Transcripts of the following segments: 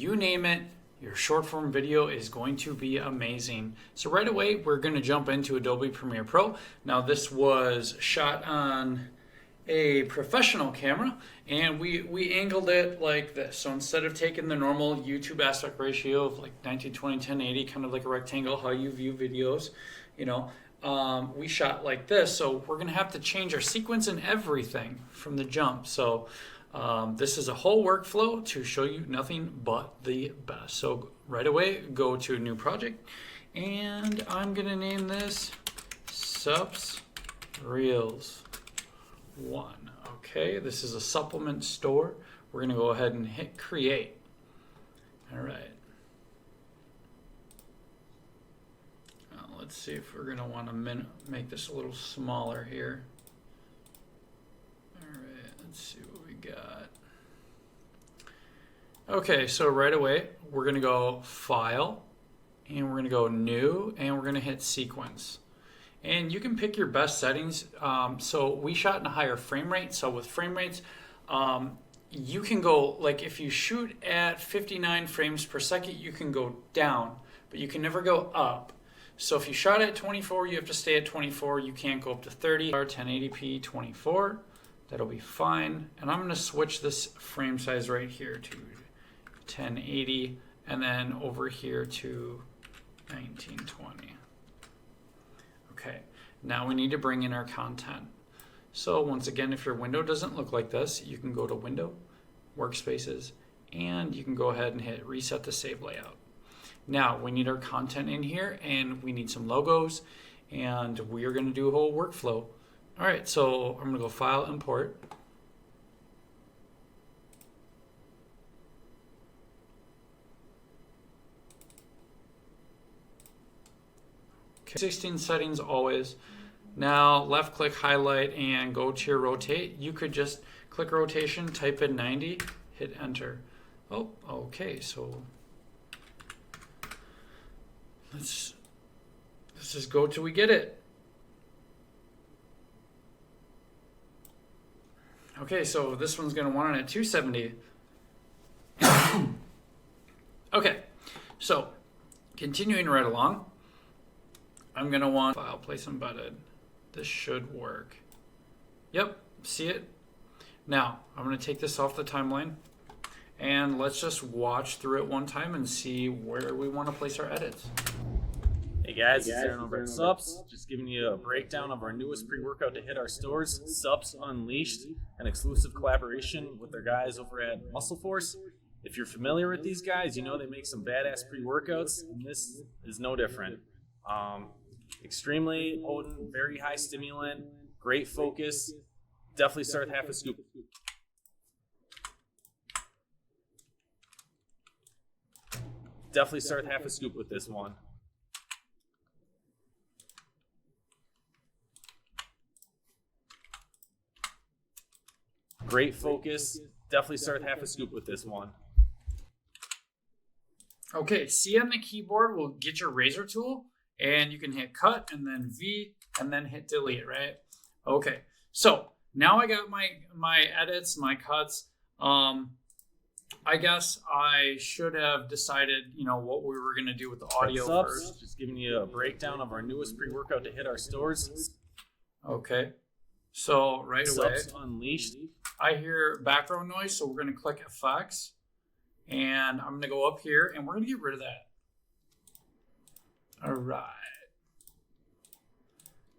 you name it, your short form video is going to be amazing. So right away, we're going to jump into Adobe Premiere Pro. Now this was shot on a professional camera, and we angled it like this. So instead of taking the normal YouTube aspect ratio of like 1920 1080, kind of like a rectangle, how you view videos, we shot like this. So we're gonna have to change our sequence and everything from the jump. So this is a whole workflow to show you nothing but the best. So right away, go to a new project, and I'm gonna name this Subs Reels 1. Okay, this is a supplement store. We're gonna go ahead and hit create. All right. Now let's see if we're gonna want to make this a little smaller here. All right, let's see what we got. Okay, so right away we're gonna go File, and we're gonna go New, and we're gonna hit Sequence. And you can pick your best settings. So we shot in a higher frame rate. So with frame rates, you can go, like if you shoot at 59 frames per second, you can go down, but you can never go up. So if you shot at 24, you have to stay at 24. You can't go up to 30 or 1080p 24. That'll be fine. And I'm gonna switch this frame size right here to 1080, and then over here to 1920. Okay, now we need to bring in our content. So once again, if your window doesn't look like this, you can go to Window, Workspaces, and you can go ahead and hit Reset to Save Layout. Now we need our content in here, and we need some logos, and we are going to do a whole workflow. All right, so I'm going to go File, Import. Okay. 16 settings always. Now left click highlight and go to your rotate. You could just click rotation, type in 90, hit enter. Oh, okay, so let's just go till we get it. Okay, so this one's gonna want it at 270. Okay, so continuing right along, I'm gonna want File, Place Embedded. This should work. Yep, see it? Now, I'm gonna take this off the timeline, and let's just watch through it one time and see where we wanna place our edits. Hey guys, it's Aaron over at Subs. Just giving you a breakdown of our newest pre-workout to hit our stores, Subs Unleashed, an exclusive collaboration with their guys over at Muscle Force. If you're familiar with these guys, you know they make some badass pre-workouts, and this is no different. Extremely potent, very high stimulant, great focus. Definitely start with half a scoop. Definitely start with half a scoop with this one. Great focus. Definitely start with half a scoop with this one. Okay, C on the keyboard will get your razor tool, and you can hit cut and then V and then hit delete, right? Okay, so now I got my edits, my cuts. I guess I should have decided, what we were gonna do with the audio first. Just giving you a breakdown of our newest pre-workout to hit our stores. Okay, so right away, Subs Unleashed. I hear background noise, so we're gonna click Effects, and I'm gonna go up here, and we're gonna get rid of that. All right.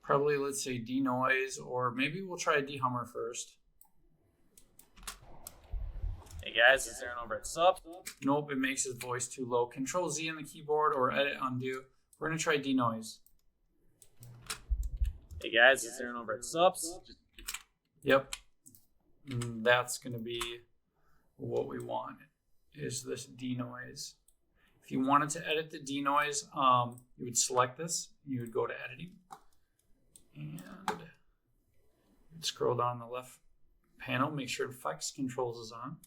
Probably, let's say Denoise, or maybe we'll try Dehummer first. Hey guys, it's Aaron over at Subs. Nope, it makes his voice too low. Control Z on the keyboard or Edit Undo. We're gonna try Denoise. Hey guys, it's Aaron over at Subs. Yep. That's gonna be what we want, is this denoise. If you wanted to edit the denoise, you would select this, you would go to editing, and you'd scroll down the left panel, make sure effects controls is on,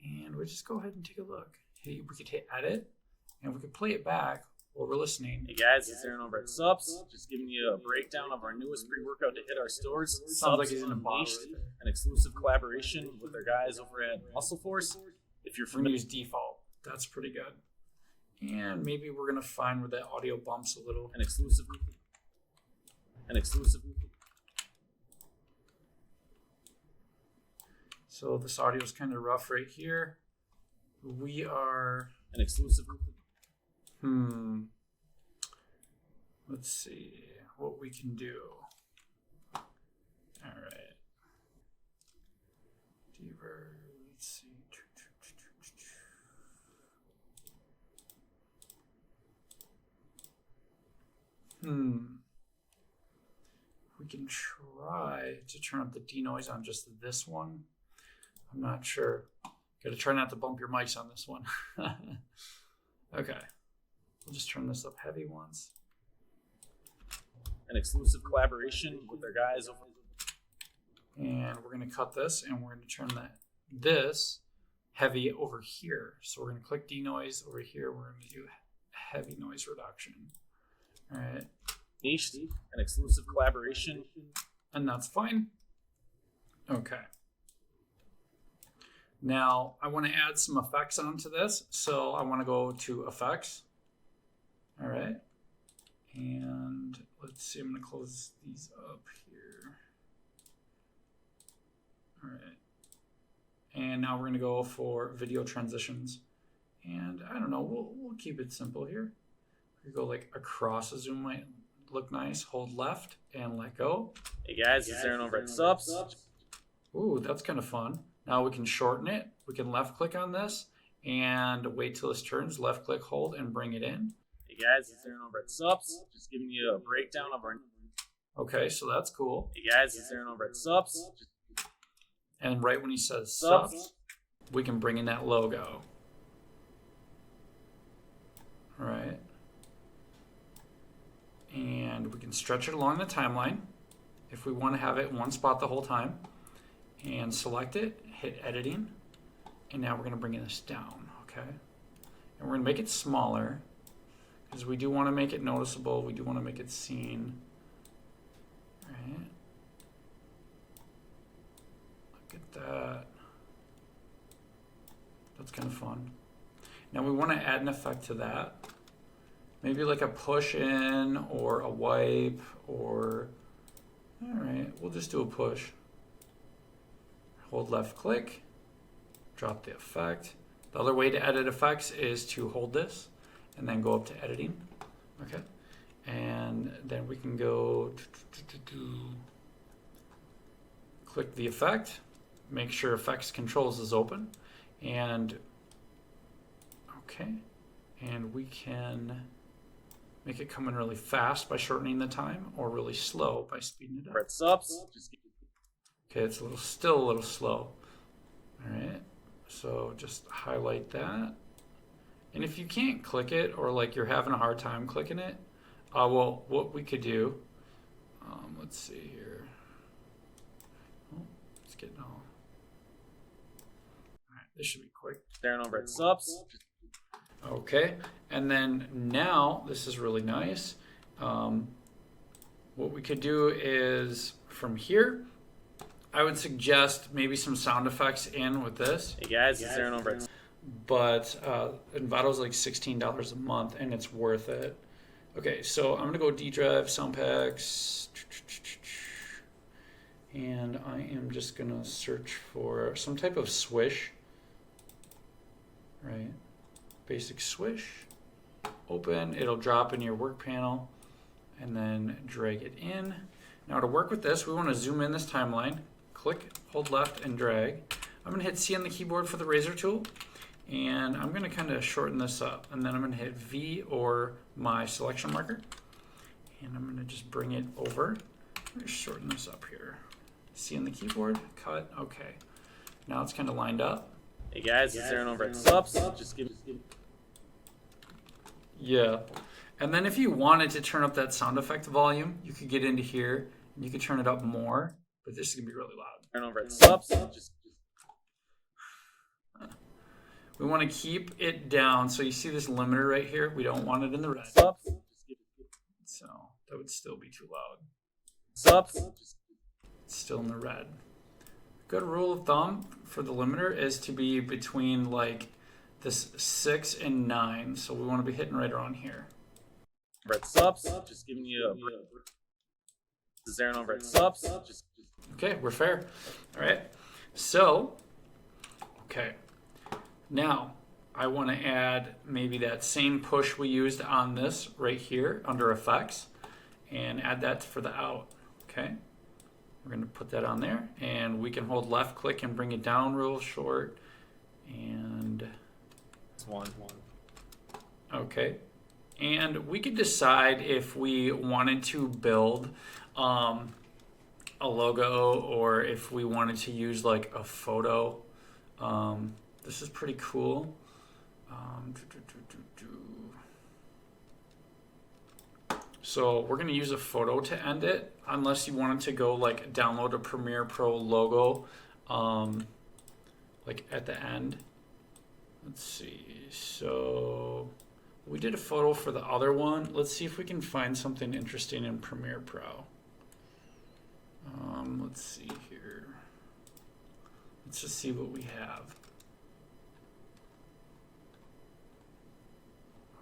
and we'll just go ahead and take a look. We could hit edit, and we could play it back while we're listening. Hey guys, it's Aaron over at Subs. Just giving you a breakdown of our newest pre-workout to hit our stores. Sounds like he's in a box. An exclusive collaboration with our guys over at Muscle Force. If you're We're gonna familiar, use default. That's pretty good. And maybe we're gonna find where that audio bumps a little. An exclusive. So this audio is kind of rough right here. We are An exclusive. Let's see what we can do. All right. Deeper. Let's see. We can try to turn up the denoise on just this one. I'm not sure. Gotta try not to bump your mics on this one. Okay. We'll just turn this up heavy once. An exclusive collaboration with their guys over. And we're going to cut this and we're going to turn this heavy over here. So we're going to click denoise over here. We're going to do heavy noise reduction. All right. Niche, an exclusive collaboration. And that's fine. Okay. Now I want to add some effects onto this. So I want to go to effects. All right. And let's see, I'm going to close these up here. All right. And now we're going to go for video transitions. And I don't know, we'll keep it simple here. We go like across a zoom might look nice. Hold left and let go. Hey guys, it's Aaron over at Subs. Ooh, that's kind of fun. Now we can shorten it. We can left click on this and wait till this turns. Left click, hold, and bring it in. Hey guys, it's Aaron over at Subs. Just giving you a breakdown of our. Okay, so that's cool. Hey guys, it's Aaron over at Subs. And right when he says subs, we can bring in that logo. All right. And we can stretch it along the timeline if we want to have it in one spot the whole time. And select it, hit editing. And now we're going to bring this down, okay? And we're going to make it smaller because we do want to make it noticeable. We do want to make it seen. All right. Look at that. That's kind of fun. Now we want to add an effect to that. Maybe like a push in or a wipe or, all right, we'll just do a push. Hold left click, drop the effect. The other way to edit effects is to hold this and then go up to editing. Okay. And then we can go click the effect, make sure effects controls is open, and okay. And we can make it come in really fast by shortening the time or really slow by speeding it up. Red subs. Okay, it's still a little slow. All right, so just highlight that. And if you can't click it or like you're having a hard time clicking it, well, what we could do, let's see here. Oh, it's getting all right, this should be quick. Staring over at subs. Okay, and then now this is really nice. What we could do is from here, I would suggest maybe some sound effects in with this. Hey guys, it's Aaron over at. But Envato's like $16 a month and it's worth it. Okay, so I'm gonna go D drive, sound packs, and I am just gonna search for some type of swish. Right, basic swish. Open, it'll drop in your work panel, and then drag it in. Now to work with this, we want to zoom in this timeline. Click, hold left, and drag. I'm gonna hit C on the keyboard for the razor tool. And I'm going to kind of shorten this up. And then I'm going to hit V or my selection marker. And I'm going to just bring it over. Just shorten this up here. C on the keyboard, cut, okay. Now it's kind of lined up. Hey guys, it's Aaron over at subs. Just give. Yeah. And then if you wanted to turn up that sound effect volume, you could get into here and you could turn it up more. But this is going to be really loud. Aaron over at subs. Just. We want to keep it down. So you see this limiter right here? We don't want it in the red. Subs. So that would still be too loud. Subs. It's still in the red. Good rule of thumb for the limiter is to be between like this 6 and 9. So we want to be hitting right around here. Red subs, just giving you a break. This is Aaron over at subs. Okay, we're fair. All right. So, okay. Now, I want to add maybe that same push we used on this right here under effects and add that for the out. Okay. We're going to put that on there, and we can hold left click and bring it down real short. And it's one. Okay. And we could decide if we wanted to build a logo or if we wanted to use like a photo. This is pretty cool. So we're going to use a photo to end it, unless you wanted to go like download a Premiere Pro logo like at the end. Let's see. So we did a photo for the other one. Let's see if we can find something interesting in Premiere Pro. Let's see here. Let's just see what we have.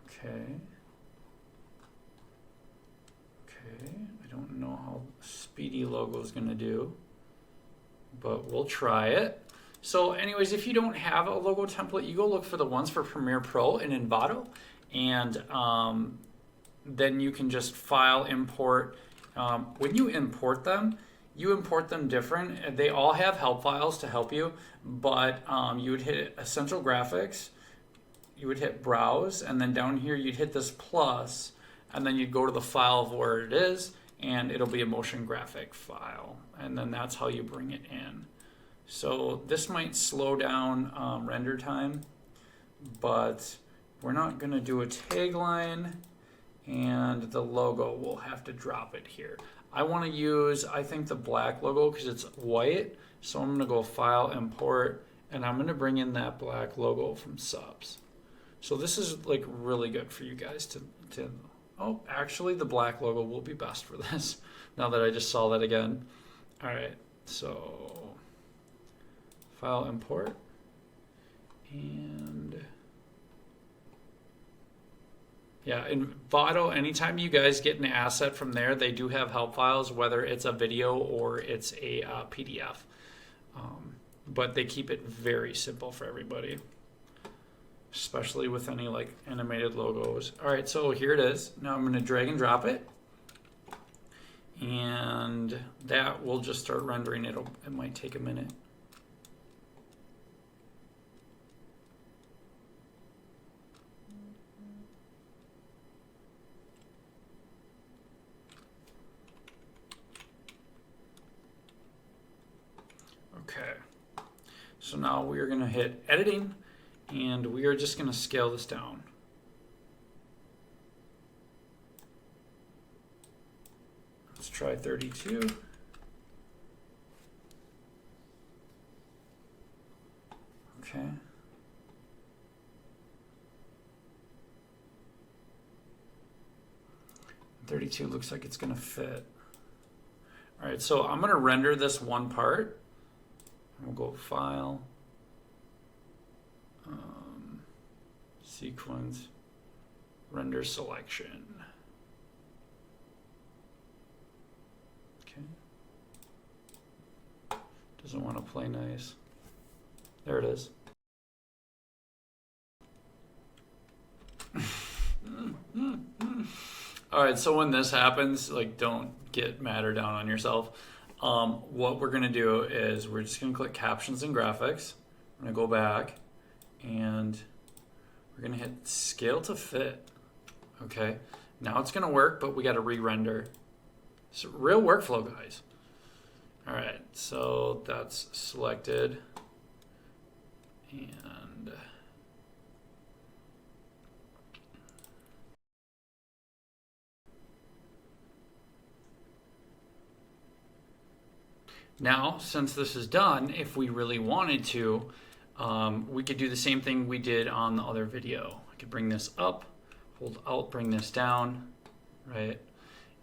Okay. I don't know how Speedy logo is going to do, but we'll try it. So anyways, if you don't have a logo template, you go look for the ones for Premiere Pro and Envato, and then you can just file, import. When you import them different. They all have help files to help you, but you would hit Essential Graphics, you would hit Browse, and then down here you'd hit this plus, and then you'd go to the file of where it is, and it'll be a motion graphic file, and then that's how you bring it in. So this might slow down render time, but we're not going to do a tagline, and the logo, we'll have to drop it here. I want to use, I think, the black logo because it's white, so I'm going to go File, Import, and I'm going to bring in that black logo from subs. So this is like really good for you guys to oh, actually the black logo will be best for this now that I just saw that again. All right, so File, Import, and yeah, in Envato, anytime you guys get an asset from there, they do have help files, whether it's a video or it's a PDF. But they keep it very simple for everybody, especially with any like animated logos. All right, so here it is. Now I'm going to drag and drop it, and that will just start rendering. It might take a minute. Okay, so now we are going to hit editing, and we are just going to scale this down. Let's try 32. Okay. $32 looks like it's going to fit. All right, so I'm going to render this one part. We'll go File, Sequence, Render Selection. Okay. Doesn't want to play nice. There it is. All right, so when this happens, like, don't get mad or down on yourself. What we're gonna do is we're just gonna click Captions and Graphics. I'm gonna go back, and we're gonna hit Scale to Fit. Okay, now it's gonna work, but we gotta re-render. It's a real workflow, guys. All right, so that's selected, and now, since this is done, if we really wanted to, we could do the same thing we did on the other video. I could bring this up, hold Alt, bring this down, right?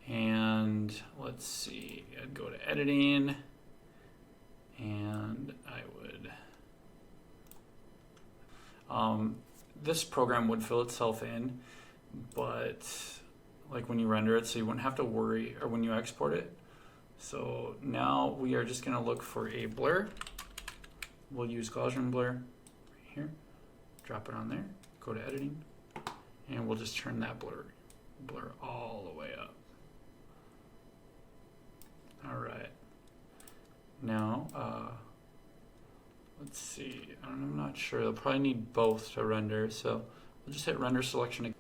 And let's see, I'd go to editing, and I would, this program would fill itself in, but like when you render it, so you wouldn't have to worry, or when you export it. So now we are just going to look for a blur. We'll use Gaussian blur right here, drop it on there, go to editing, and we'll just turn that blur all the way up. All right. Now, let's see. I'm not sure. They'll probably need both to render, so we'll just hit render selection again.